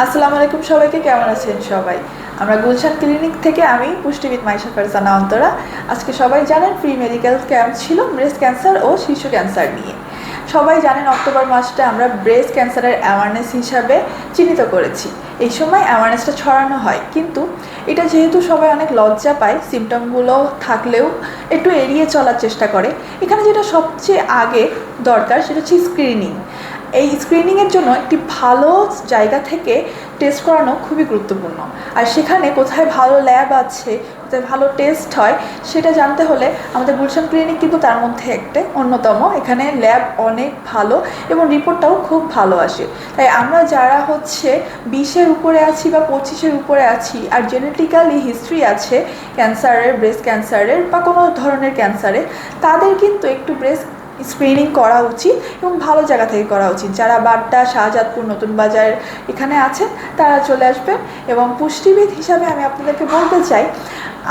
আসসালামু আলাইকুম সবাইকে, কেমন আছেন সবাই? আমরা গুলশান ক্লিনিক থেকে আমি পুষ্টিবিদ মাইশা ফারজানা অন্তরা। আজকে সবাই জানেন ফ্রি মেডিকেল ক্যাম্প ছিল ব্রেস্ট ক্যান্সার ও শিশু ক্যান্সার নিয়ে। সবাই জানেন অক্টোবর মাসটা আমরা ব্রেস্ট ক্যান্সারের অ্যাওয়ারনেস হিসাবে চিহ্নিত করেছি। এই সময় অ্যাওয়ারনেসটা ছড়ানো হয়, কিন্তু এটা যেহেতু সবাই অনেক লজ্জা পায়, সিমটমগুলো থাকলেও একটু এড়িয়ে চলার চেষ্টা করে। এখানে যেটা সবচেয়ে আগে দরকার সেটা হচ্ছে স্ক্রিনিং। এই স্ক্রিনিংয়ের জন্য একটি ভালো জায়গা থেকে টেস্ট করানো খুবই গুরুত্বপূর্ণ। আর সেখানে কোথায় ভালো ল্যাব আছে, কোথায় ভালো টেস্ট হয়, সেটা জানতে হলে আমাদের গুলশান ক্লিনিক কিন্তু তার মধ্যে একটা অন্যতম। এখানে ল্যাব অনেক ভালো এবং রিপোর্টটাও খুব ভালো আসে। তাই আমরা যারা 20-এর উপরে আছি বা 25-এর উপরে আছি আর জেনেটিক্যালি হিস্ট্রি আছে ক্যান্সারের, ব্রেস্ট ক্যান্সারের বা কোনো ধরনের ক্যান্সারের, তাদের কিন্তু একটু ব্রেস্ট স্ক্রিনিং করা উচিত এবং ভালো জায়গা থেকে করা উচিত। যারা বাড্ডা, শাহজাদপুর, নতুন বাজার এখানে আছেন তারা চলে আসবেন। এবং পুষ্টিবিদ হিসাবে আমি আপনাদেরকে বলতে চাই,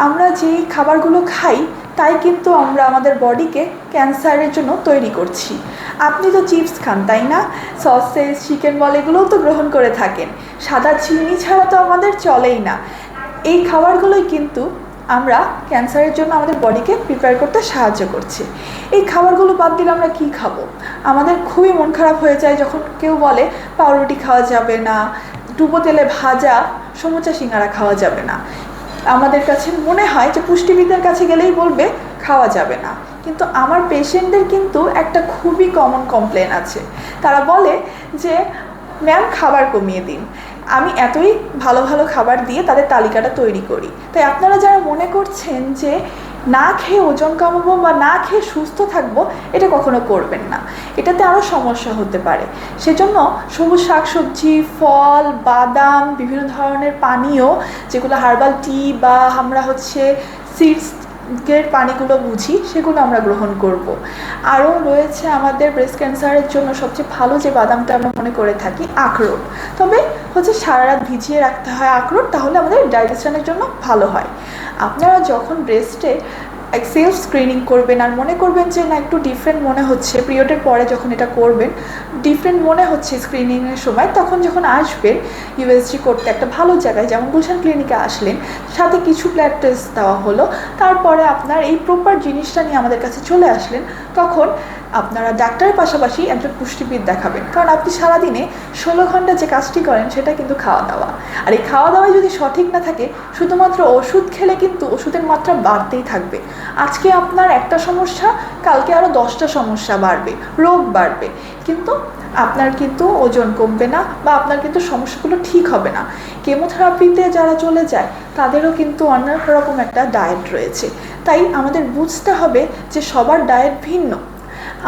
আমরা যেই খাবারগুলো খাই তাই কিন্তু আমরা আমাদের বডিকে ক্যান্সারের জন্য তৈরি করছি। আপনি তো চিপস খান, তাই না? সসেজ, চিকেন বল এগুলোও তো গ্রহণ করে থাকেন। সাদা চিনি ছাড়া তো আমাদের চলেই না। এই খাবারগুলোই কিন্তু আমরা ক্যান্সারের জন্য আমাদের বডিকে প্রিপেয়ার করতে সাহায্য করছে। এই খাবারগুলো বাদ দিলে আমরা কি খাবো? আমাদের খুবই মন খারাপ হয়ে যায় যখন কেউ বলে পাউরুটি খাওয়া যাবে না, ডুবো তেলে ভাজা সমুচা সিঙ্গারা খাওয়া যাবে না। আমাদের কাছে মনে হয় যে পুষ্টিবিদদের কাছে গেলেই বলবে খাওয়া যাবে না, কিন্তু আমার পেশেন্টদের কিন্তু একটা খুবই কমন কমপ্লেন আছে। তারা বলে যে ম্যাম খাবার কমিয়ে দিন। আমি এতই ভালো ভালো খাবার দিয়ে তাদের তালিকাটা তৈরি করি। তাই আপনারা যারা মনে করছেন যে না খেয়ে ওজন কমাবো বা না খেয়ে সুস্থ থাকবো, এটা কখনো করবেন না। এটাতে আরও সমস্যা হতে পারে। সেজন্য সবুজ শাকসবজি, ফল, বাদাম, বিভিন্ন ধরনের পানীয় যেগুলো হার্বাল টি বা আমরা সিডসের পানিগুলো বুঝি, সেগুলো আমরা গ্রহণ করব। আরও রয়েছে আমাদের ব্রেস্ট ক্যান্সারের জন্য সবচেয়ে ভালো যে বাদামটা আমরা মনে করে থাকি, আখরোট। তবে সারা রাত ভিজিয়ে রাখতে হয় আখরোট, তাহলে আমাদের ডাইজেশনের জন্য ভালো হয়। আপনারা যখন ব্রেস্টে সেলফ স্ক্রিনিং করবেন আর মনে করবেন যে না একটু ডিফারেন্ট মনে হচ্ছে, পিরিয়ডের পরে যখন এটা করবেন ডিফারেন্ট মনে হচ্ছে স্ক্রিনিংয়ের সময়, তখন যখন আসবেন ইউএসজি করতে একটা ভালো জায়গায়, যেমন গুলশান ক্লিনিকে আসলেন, সাথে কিছু ব্লাড টেস্ট দেওয়া হলো, তারপরে আপনার এই প্রপার জিনিসটা নিয়ে আমাদের কাছে চলে আসলেন, তখন আপনারা ডাক্তারের পাশাপাশি একজন পুষ্টিবিদ দেখাবেন। কারণ আপনি সারাদিনে 16 ঘন্টা যে কাজটি করেন সেটা কিন্তু খাওয়া দাওয়া। আর এই খাওয়া দাওয়ায় যদি সঠিক না থাকে, শুধুমাত্র ওষুধ খেলে কিন্তু ওষুধের মাত্রা বাড়তেই থাকবে। আজকে আপনার একটা সমস্যা, কালকে আরও 10টা সমস্যা বাড়বে, রোগ বাড়বে, কিন্তু আপনার কিন্তু ওজন কমবে না বা আপনার কিন্তু সমস্যাগুলো ঠিক হবে না। কেমোথেরাপিতে যারা চলে যায় তাদেরও কিন্তু অন্য রকম একটা ডায়েট রয়েছে। তাই আমাদের বুঝতে হবে যে সবার ডায়েট ভিন্ন।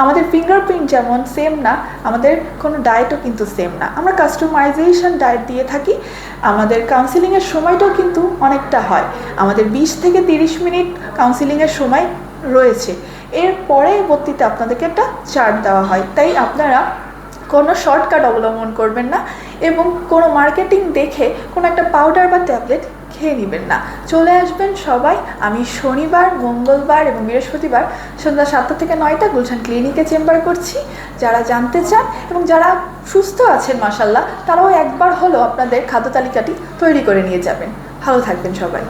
আমাদের ফিঙ্গারপ্রিন্ট যেমন সেম না, আমাদের কোনো ডায়েটও কিন্তু সেম না। আমরা কাস্টমাইজেশন ডায়েট দিয়ে থাকি। আমাদের কাউন্সিলিংয়ের সময়টাও কিন্তু অনেকটা হয়। আমাদের 20 থেকে 30 মিনিট কাউন্সিলিংয়ের সময় রয়েছে। এর পরবর্তীতে আপনাদেরকে একটা চার্ট দেওয়া হয়। তাই আপনারা কোনো শর্টকাট অবলম্বন করবেন না এবং কোনো মার্কেটিং দেখে কোনো একটা পাউডার বা ট্যাবলেট খেয়ে নেবেন না। চলে আসবেন সবাই। আমি শনিবার, মঙ্গলবার এবং বৃহস্পতিবার সন্ধ্যা 7টা থেকে 9টা গুলশান ক্লিনিকে চেম্বার করছি। যারা জানতে চান এবং যারা সুস্থ আছেন মাশাআল্লাহ, তারাও একবার হলো আপনাদের খাদ্য তালিকাটি তৈরি করে নিয়ে যাবেন। ভালো থাকবেন সবাই।